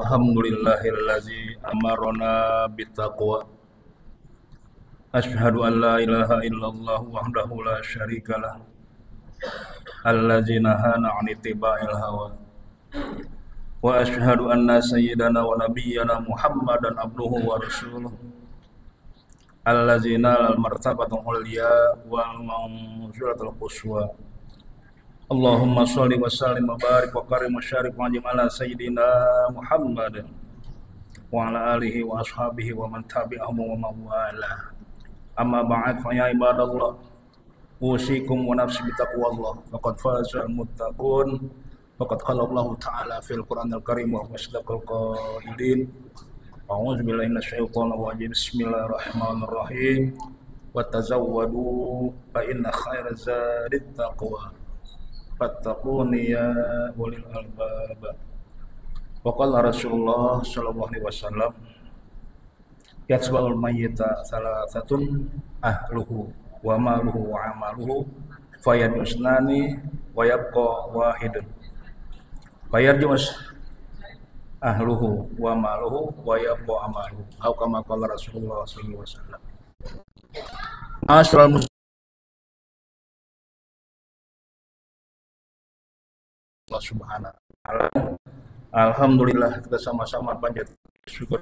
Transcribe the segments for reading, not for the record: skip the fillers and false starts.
Alhamdulillahillazi amarona bittaqwa. Asyhadu an la ilaha illallah wahdahu la syarikalah. Allazi nahana 'an ittiba'il hawa. Wa asyhadu anna sayyidana wa nabiyyana Muhammadan abduhu wa rasuluh. Allazi nalal martabatul ulya wal manzuratul quswa. Allahumma sholli wa sallim wa barik wa karim wa syarif wa ajim ala sayyidina Muhammadin wa ala alihi wa ashabihi wa man tabi'ahum wa mawala. Amma ba'd, fa ya ibadallah, usikum wa nafsi bitaqwallah. Faqad fazal muttaqun. Faqad qala Allah ta'ala fil Qur'anil Karim wa huwa asdaqul qailin. A'udzu billahi minasyaitonir rajim. Bismillahirrahmanirrahim. Wa tazawwadu fa inna khairaz zadit taqwa. Fattaquni ya ulil albab. Wa qala Rasulullah sallallahu alaihi wasallam, yatsba'ul mayyita salasatun ahluhu wa maluhu wa amaluhu fayadusnani wa yabqa wahidun. Fayarjus ahluhu wa maluhu wa yabqa amaluhu. Atau kama qala Rasulullah sallallahu alaihi wasallam. Asral Allah Subhanahu wa ta'ala. Alhamdulillah, kita sama-sama panjat syukur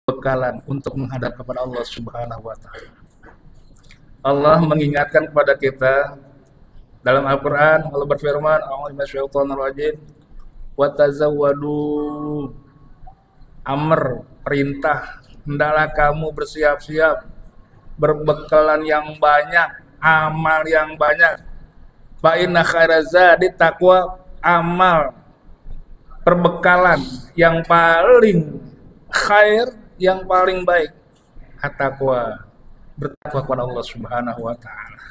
bekalan untuk menghadap kepada Allah Subhanahu wa ta'ala. Allah mengingatkan kepada kita dalam Al-Qur'an. Allah berfirman, a'udzu minasyaitonir rajim, wa tazawwadu, amr, perintah, hendaklah kamu bersiap-siap, berbekalan yang banyak, amal yang banyak. Fa inna khairaz zadi taqwa, amal, perbekalan yang paling khair, yang paling baik at-taqwa, bertakwa kepada Allah Subhanahu wa ta'ala.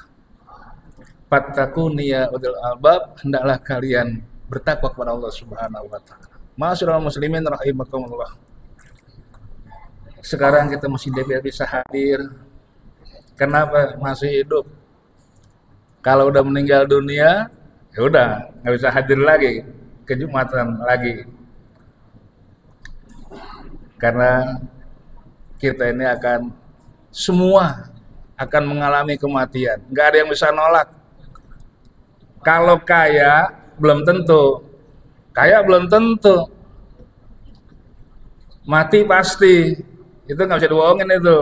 Fattaquni ya ulil albab, hendaklah kalian bertakwa kepada Allah Subhanahu wa ta'ala. Ma'asyiral muslimin rahimakumullah. sekarang kita masih bisa hadir. Kenapa? Masih hidup. Kalau udah meninggal dunia, ya udah nggak bisa hadir lagi ke Jumatan lagi. Karena kita ini semua akan mengalami kematian. Nggak ada yang bisa nolak. Kalau kaya belum tentu, mati pasti. Itu nggak bisa dibohongin itu.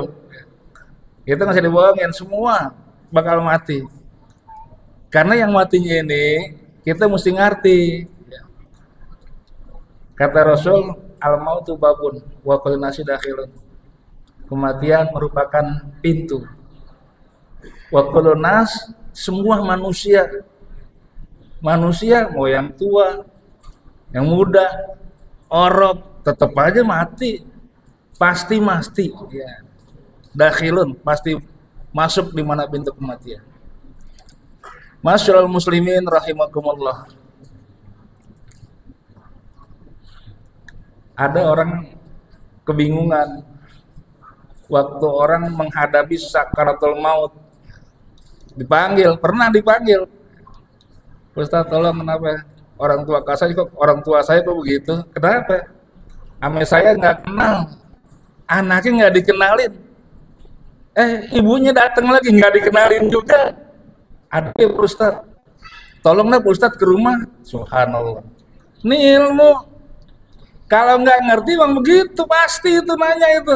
Itu nggak bisa dibohongin, semua bakal mati. Karena yang matinya ini kita mesti ngerti. Kata Rasul, al-mautu babun wa kullu nasi dakhilun. Kematian merupakan pintu. Wa kullu nas, semua manusia mau yang tua, yang muda, orok, tetap aja mati. Pasti ya. Dakhilun, pasti masuk di mana pintu kematian. Masyaallah muslimin rahimakumullah. Ada orang kebingungan waktu orang menghadapi sakaratul maut. Pernah dipanggil. Ustaz, tolong, kenapa orang tua saya kok begitu? Kenapa? Ame saya nggak kenal, anaknya nggak dikenalin. Ibunya datang lagi nggak dikenalin juga. Ada ya Ustaz, tolonglah Ustaz ke rumah. Subhanallah. Ini ilmu. Kalau nggak ngerti bang begitu pasti itu nanya itu.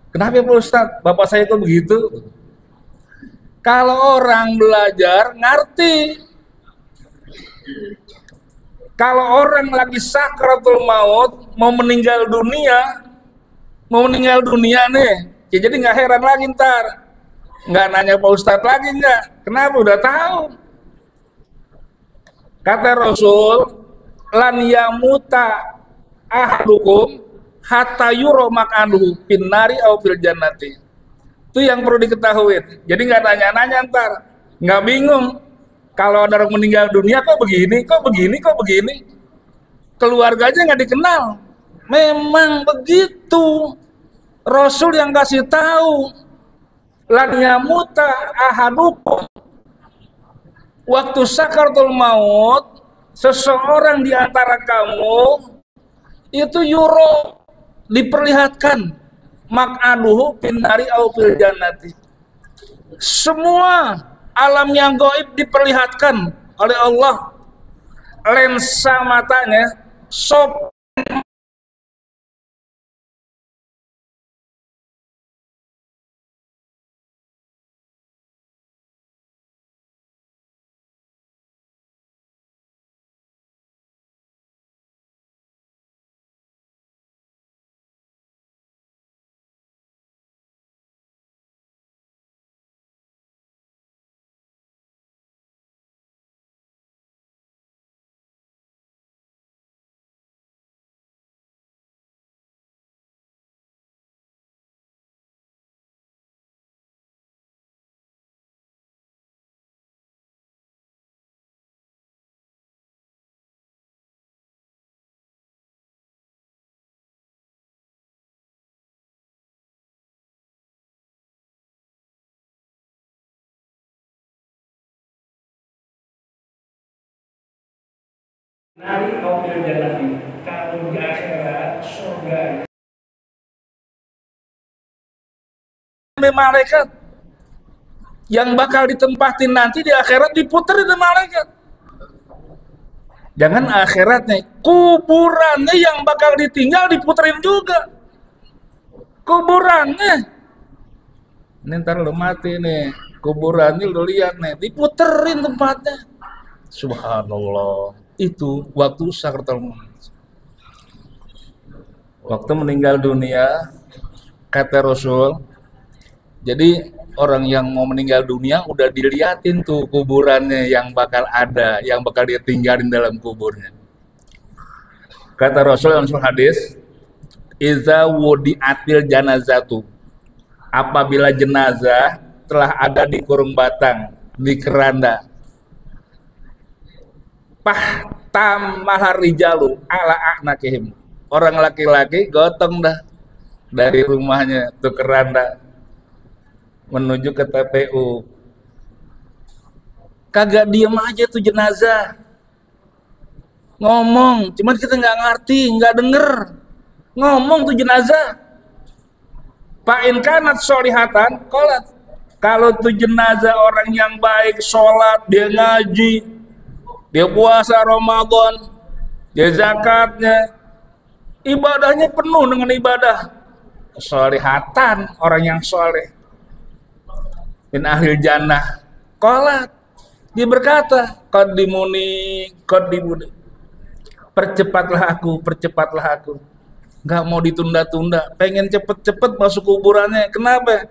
Kenapa ya Ustaz? Bapak saya kok begitu? Kalau orang belajar ngerti. Kalau orang lagi sakratul maut mau meninggal dunia nih, ya jadi nggak heran lagi ntar, nggak nanya Pak Ustadz lagi nggak, kenapa udah tahu. Kata Rasul, lan yamuta ahadukum hatta yuro mak'anuhu pinnari au fil jannati. Itu yang perlu diketahui. Jadi nggak nanya-nanya ntar, nggak bingung. Kalau ada orang meninggal dunia kok begini, keluarganya nggak dikenal. Memang begitu. Rasul yang kasih tahu, lan yamuta ahadukum, waktu sakaratul maut, seseorang di antara kamu itu diperlihatkan mak'aduhu pinnari au fil jannati. Semua alam yang gaib diperlihatkan oleh Allah. Lensa matanya nari aufil jannati, kalau di akhirat surga. Malaikat yang bakal ditempatin nanti di akhirat diputerin sama malaikat. Jangan akhiratnya, kuburannya yang bakal ditinggal diputerin juga. Kuburannya. Ini ntar lu mati nih, kuburannya lu lihat nih, diputerin tempatnya. Subhanallah. Itu waktu sakaratul maut. Waktu meninggal dunia, kata Rasul, jadi orang yang mau meninggal dunia udah diliatin tuh kuburannya yang bakal ada, yang bakal dia tinggalin dalam kuburnya. Kata Rasul dalam hadis, iza wudi'atil janazatu, apabila jenazah telah ada di kurung batang, di keranda, tamahar rijalu ala a'nakihim, orang laki-laki gotong dah dari rumahnya tuh keranda menuju ke TPU. Kagak diem aja tuh jenazah, ngomong, cuman kita nggak ngerti, nggak denger. Ngomong tuh jenazah. Fa in kanat sholihatan qolat. Kalau tuh jenazah orang yang baik, sholat, dia ngaji, dia puasa Ramadan, dia zakatnya, ibadahnya penuh dengan ibadah. Sholihatan, orang yang soleh. Min ahlil jannah qolat. Dia berkata, qaddimuni, percepatlah aku. Nggak mau ditunda-tunda, pengen cepet-cepet masuk kuburannya. Kenapa?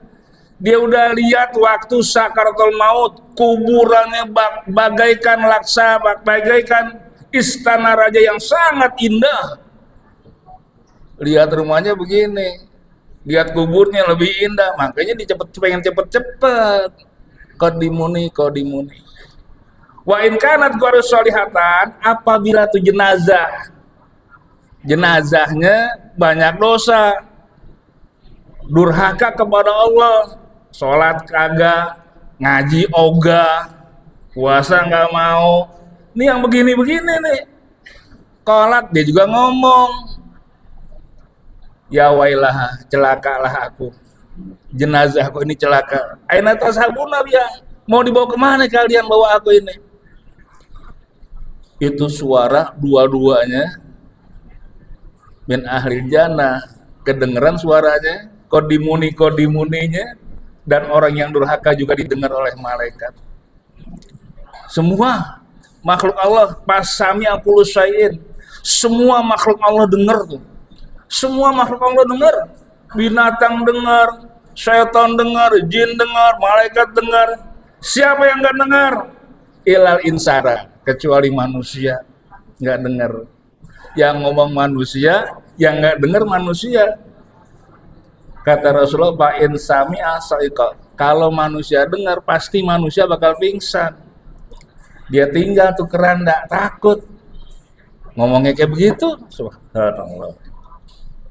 Dia udah lihat waktu sakaratul maut, kuburannya bagaikan laksa, bagaikan istana raja yang sangat indah. Lihat rumahnya begini, lihat kuburnya lebih indah, makanya pengen cepet-cepet. Qaddimuni. Wa in kanat ghairu sholihatan, apabila tuh jenazahnya banyak dosa, durhaka kepada Allah, sholat kagak, ngaji ogah, puasa nggak mau, ini yang begini-begini nih. Qolat, dia juga ngomong, ya wailah, celakalah aku, jenazahku ini celaka. Aina tashabuna ya, mau dibawa kemana kalian bawa aku ini? Itu suara dua-duanya min ahli jannah, kedengeran suaranya, kodimuninya, dan orang yang durhaka juga didengar oleh malaikat. Semua makhluk Allah pasami aqulu syai'in, semua makhluk Allah dengar tuh. Semua makhluk Allah dengar, binatang dengar, syaitan dengar, jin dengar, malaikat dengar. Siapa yang enggak dengar? Ilal insara, kecuali manusia nggak dengar. Yang ngomong manusia, yang nggak dengar manusia. Kata Rasulullah, fa'in sami'a sa'iqa, kalau manusia dengar pasti manusia bakal pingsan. Dia tinggal tuh keranda, takut. Ngomongnya kayak begitu. Subhanallah.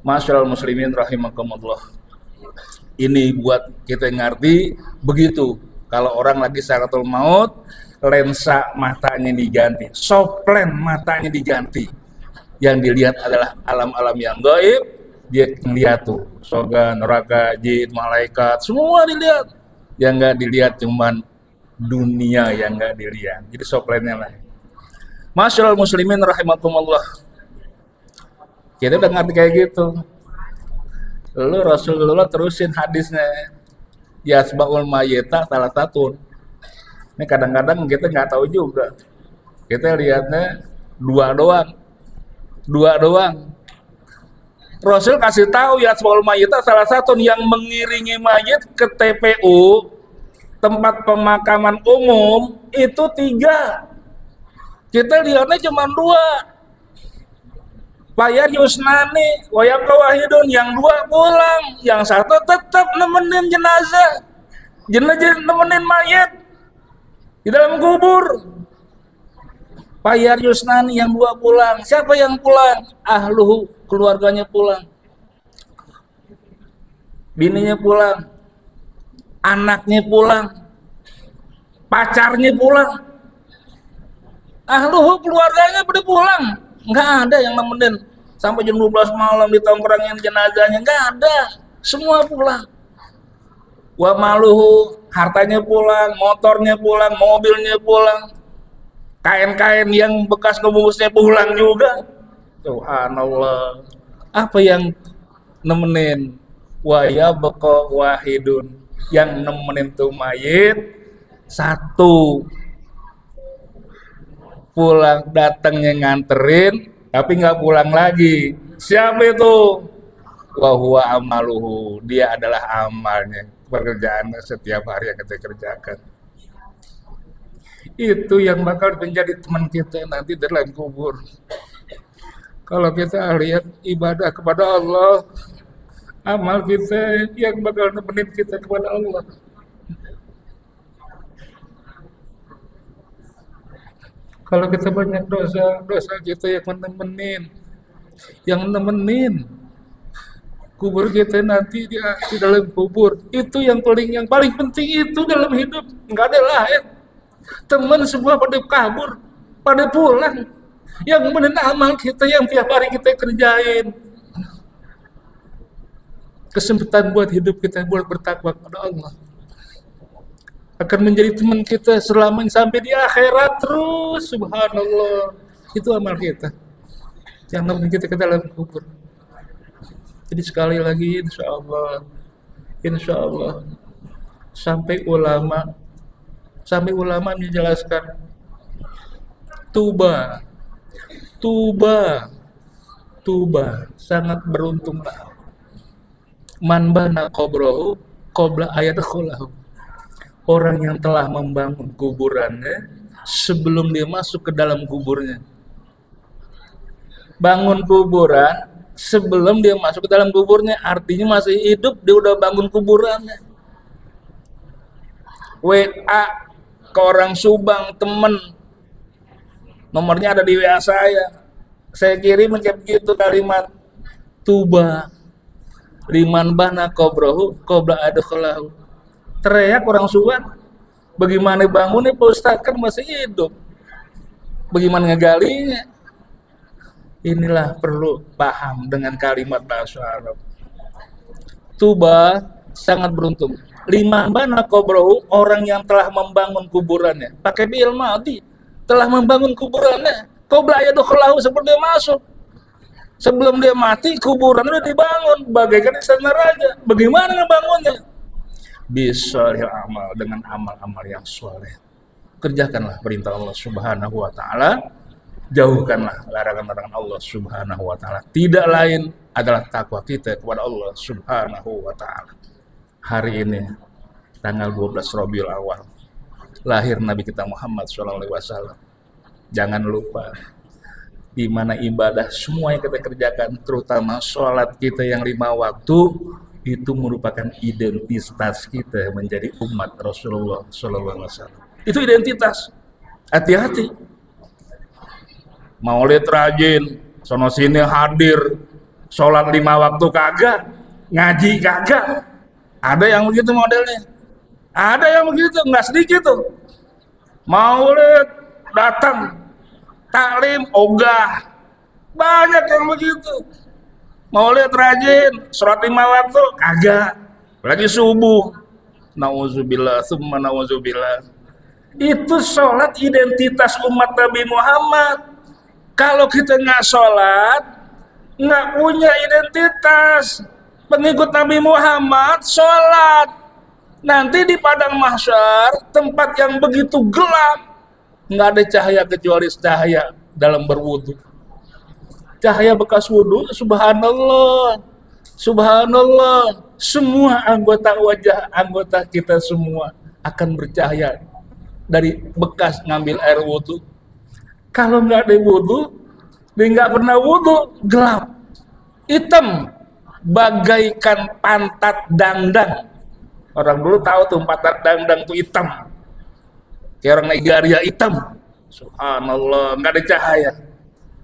Masyaallah muslimin rahimakumullah. Ini buat kita ngerti begitu. Kalau orang lagi sakaratul maut, lensa matanya diganti, soplen matanya diganti. Yang dilihat adalah alam-alam yang gaib. Dia ngeliat tuh surga, neraka, jin, malaikat, semua dilihat. Yang nggak dilihat cuman dunia yang nggak dilihat. Jadi soplennya lah. Masyaallah muslimin rahimakumullah. Kita udah ngerti kayak gitu. Lalu Rasulullah terusin hadisnya, yasbaul mayyita salah satu. Ini kadang-kadang kita nggak tahu juga. Kita lihatnya dua doang. Rasul kasih tahu yasbaul mayyita salah satu, yang mengiringi mayit ke TPU, tempat pemakaman umum, itu 3. Kita lihatnya cuma 2. Bayar yusnani, wayabqa wahidun, yang 2 pulang, yang 1 tetap nemenin jenazah, nemenin mayat di dalam kubur. Bayar yusnani, yang 2 pulang. Siapa yang pulang? Ahluhu, keluarganya pulang, bininya pulang, anaknya pulang, pacarnya pulang. Ahluhu, keluarganya pada pulang. Nggak ada yang nemenin sampai jam 12 malam ditongkrongin jenazahnya, nggak ada, semua pulang. Wa maluhu, hartanya pulang, motornya pulang, mobilnya pulang, kain-kain yang bekas ngebungkusnya pulang juga. Subhanallah. Apa yang nemenin? Wa yabqa wahidun, yang nemenin tuh mayit 1. Pulang, datangnya nganterin, tapi nggak pulang lagi. Siapa itu? Wa huwa amaluhu, dia adalah amalnya, pekerjaan setiap hari yang kita kerjakan. Itu yang bakal menjadi teman kita nanti dalam kubur. Kalau kita lihat ibadah kepada Allah, amal kita yang bakal nemenin kita kepada Allah. Kalau kita banyak dosa kita yang nemenin. kubur kita nanti di dalam kubur. Itu yang paling penting itu dalam hidup. Nggak ada lain. Teman semua pada kabur, pada pulang. Yang kemudian amal kita yang tiap hari kita kerjain. Kesempatan buat hidup kita buat bertakwa kepada Allah. Akan menjadi teman kita selamanya sampai di akhirat terus. Subhanallah. Itu amal kita. Yang nemenin kita ke dalam kubur. Jadi sekali lagi insya Allah sampai ulama menjelaskan tuba sangat beruntunglah man bana qabrahu qabla ayadkhulahu, orang yang telah membangun kuburannya sebelum dia masuk ke dalam kuburnya. Bangun kuburan sebelum dia masuk ke dalam kuburnya, artinya masih hidup, dia udah bangun kuburannya. WA ke orang Subang, temen, nomornya ada di WA saya kirim kayak begitu kalimat tuba liman bana qabrahu qabla adkhalahu. Teriak orang Subang, bagaimana bangunnya Pak Ustaz, kan masih hidup, bagaimana ngegalinya? Inilah perlu paham dengan kalimat bahasa Arab. Tuba sangat beruntung. Liman bana qabrahu, orang yang telah membangun kuburannya. Pakai fi'il madhi, telah membangun kuburannya. Qabla ayadkhulahu, sebelum dia masuk. Sebelum dia mati, kuburan udah dibangun bagaikan istana raja. Bagaimana ngebangunnya? Bisolihil amal, dengan amal-amal yang soleh. Kerjakanlah perintah Allah Subhanahu wa ta'ala. Jauhkanlah larangan-larangan Allah Subhanahu wa ta'ala. Tidak lain adalah takwa kita kepada Allah Subhanahu wa ta'ala. Hari ini tanggal 12 Rabiul Awal lahir Nabi kita Muhammad SAW. Jangan lupa di mana ibadah semua yang kita kerjakan, terutama sholat kita yang 5 waktu, itu merupakan identitas kita menjadi umat Rasulullah SAW. Itu identitas. Hati-hati. Maulid rajin, sono sini hadir, sholat 5 waktu kagak, ngaji kagak. Ada yang begitu modelnya. Ada yang begitu, nggak sedikit tuh. Maulid datang, taklim ogah, banyak yang begitu. Maulid rajin, sholat 5 waktu kagak, lagi subuh. Nauzubillah, summa nauzubillah. Itu sholat identitas umat Nabi Muhammad. Kalau kita nggak sholat, nggak punya identitas. Pengikut Nabi Muhammad sholat. Nanti di padang mahsyar, tempat yang begitu gelap, nggak ada cahaya kecuali cahaya dalam berwudu. Cahaya bekas wudu, subhanallah, subhanallah. Semua anggota kita semua akan bercahaya dari bekas ngambil air wudu. Kalau nggak ada wudu, dia nggak pernah wudu, gelap, hitam, bagaikan pantat dangdang. Orang dulu tahu tuh pantat dangdang tuh hitam, kayak orang Nigeria hitam. Subhanallah, nggak ada cahaya.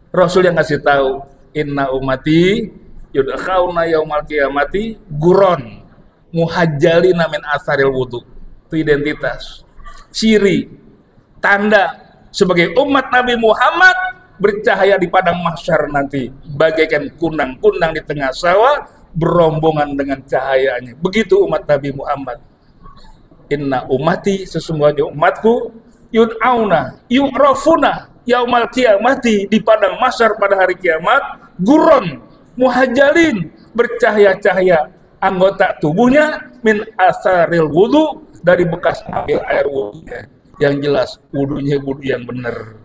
Rasul yang ngasih tahu, inna umati yudkhauna yaumal qiyamati guron muhajjalina min asaril wudu. Itu identitas, ciri, tanda sebagai umat Nabi Muhammad bercahaya di padang mahsyar nanti bagaikan kunang-kunang di tengah sawah berombongan dengan cahayanya. Begitu umat Nabi Muhammad. Inna umati, sesungguhnya umatku, yud'auna yu'rafuna yaumal qiyamati, di padang mahsyar pada hari kiamat, guron muhajjalin, bercahaya-cahaya anggota tubuhnya, min asaril wudu, dari bekas ambil air wudunya. Yang jelas wudunya wudu yang benar.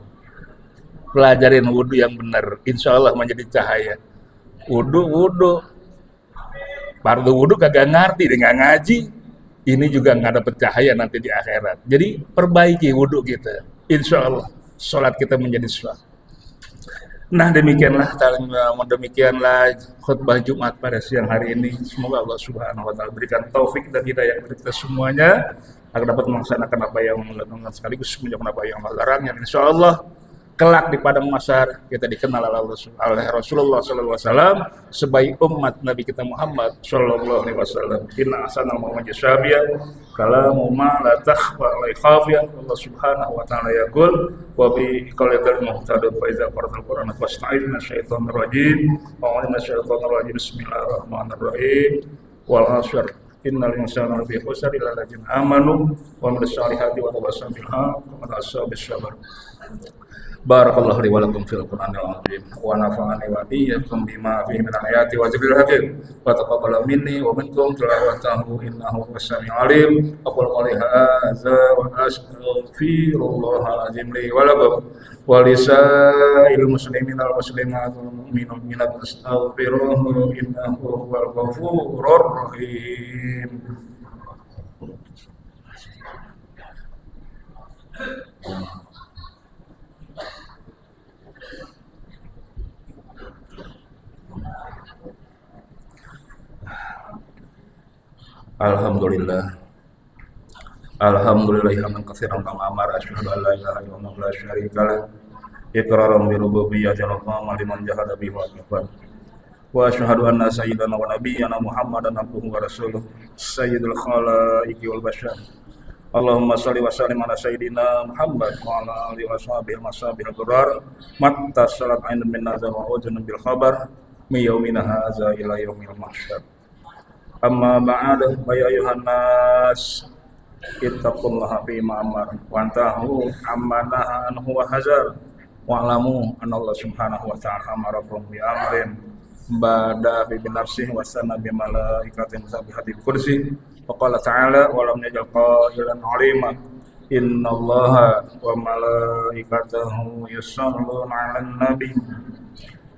Pelajarin wudu yang benar, insya Allah menjadi cahaya. Wudu fardu wudu kagak ngerti, dia nggak ngaji, ini juga nggak dapet cahaya nanti di akhirat. Jadi perbaiki wudu kita, insya Allah sholat kita menjadi sah. Nah demikianlah khutbah Jumat pada siang hari ini. Semoga Allah Subhanahu wa ta'ala berikan taufik dan hidayah kepada kita semuanya agar dapat melaksanakan apa yang melakukan sekaligus menjauhkan apa yang melarang. Yang insya Allah kelak di padang mahsyar kita dikenal oleh Rasulullah sallallahu alaihi wasallam sebagai umat Nabi kita Muhammad sallallahu alaihi wasallam. Inna ahsanal ma'amati syabiyah kalamu ma la takhfa alai khafiyah. Allah subhanahu wa ta'ala yaqul wa bi qaulil muhtadin fa iza qara'al qur'ana fasta'id minasyaitonir rajim wa minasyaitonir rajim. Bismillahirrahmanirrahim. Wal 'ashr innal insana lafi khusr illa alladziina amanu wa 'amilus shalihati wa tawassaw bil haqqi wa tawassaw bis sabr. Barakallahu li wa lakum fil Qur'anil azim wa nafa'ani wa iyyakum bima fihi min ayati wa dzikril hakim wa taqabbala minni wa minkum tilawatahu innahu was-sami'ul 'alim. Aqulu qawli hadza wa astaghfirullahal azim li wa lakum wa lisa'il muslimin wal muslimat wal mu'minat astaghfiruhu innahu huwal ghafurur rahim. Alhamdulillah hamdan katsiran kama amara asyhadu an la ilaha illallah la syarika lah iqraran bi rububiyyati wa liman jahada bihi wa kafar wa asyhadu anna sayyidana wa nabiyyana Muhammadan abduhu wa rasuluh sayyidul khalaiqi wal bashar. Allahumma shalli wa sallim ala sayyidina Muhammad wa ala alihi wa sahbihi masabihil qurrar matta salat ainun min nazar wa ujun bil khabar min yaumina hadza ila yaumil mahsyar. Amma ba'd ya ayuhan nas ittaqullaha fi ma'amar wa antahu amma naha anhu wa hazar wa alamu anna Allah subhanahu wa ta'ala amarakum bi amrin bada bi nafsihi wa sanna bi malaikatin sabihati kursi wa qala ta'ala wa lam yajal qailan 'alima innallaha wa malaikatahu yusalluna 'alan nabi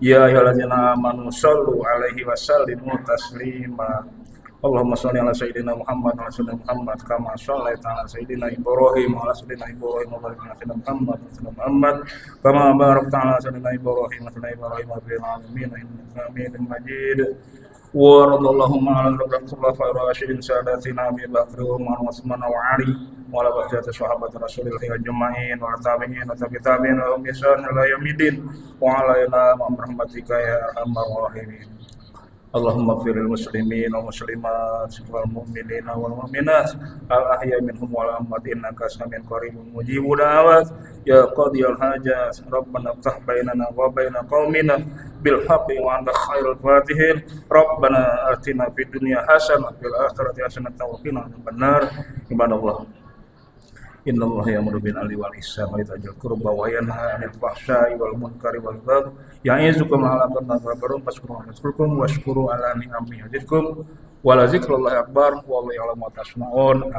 ya ayyuhallazina amanu shallu 'alaihi wa sallimu taslima. Allahumma shalli ala sayyidina Muhammad wa ala sayyidina Muhammad kama shallaita ala sayyidina Ibrahim wa ala sayyidina Ibrahim wa barik ala sayyidina Muhammad wa sayyidina Muhammad kama barakta ala sayyidina Ibrahim wa sayyidina Ibrahim fil alamin innaka Hamidum Majid. Wa radallahu ala khulafa'ir rasyidin sadatina Abi Bakr wa Umar wa Utsman wa Ali wa ala baqiyati sahabat Rasulillah ajma'in wa tabi'in wa tabi'in wa hum bi ihsan ila yaumil wa alaina ma rahmatika ya arhamar rahimin. Allahumma firil muslimin wal muslimat wal mu'minin wal mu'minat al ahya minhum wal amwat innaka samiun qaribun mujibud da'awat ya qadiyal hajat rabbana iftah bainana wa baina qaumina bil haqqi wa anta khairul fatihin rabbana atina fid dunya hasanah fil akhirati hasanah wa qina adzabannar. Ibadallah innallaha ya'muru bil 'adli wal ihsani wa ita'i dzil qurba wa yanha 'anil fahsya'i wal munkari wal baghi ya'izukum la'allakum tadhakkarun fashkurullaha washkuru 'ala ni'amihi yazidkum wa la dzikrullahi akbar wallahu ya'lamu ma tasna'un.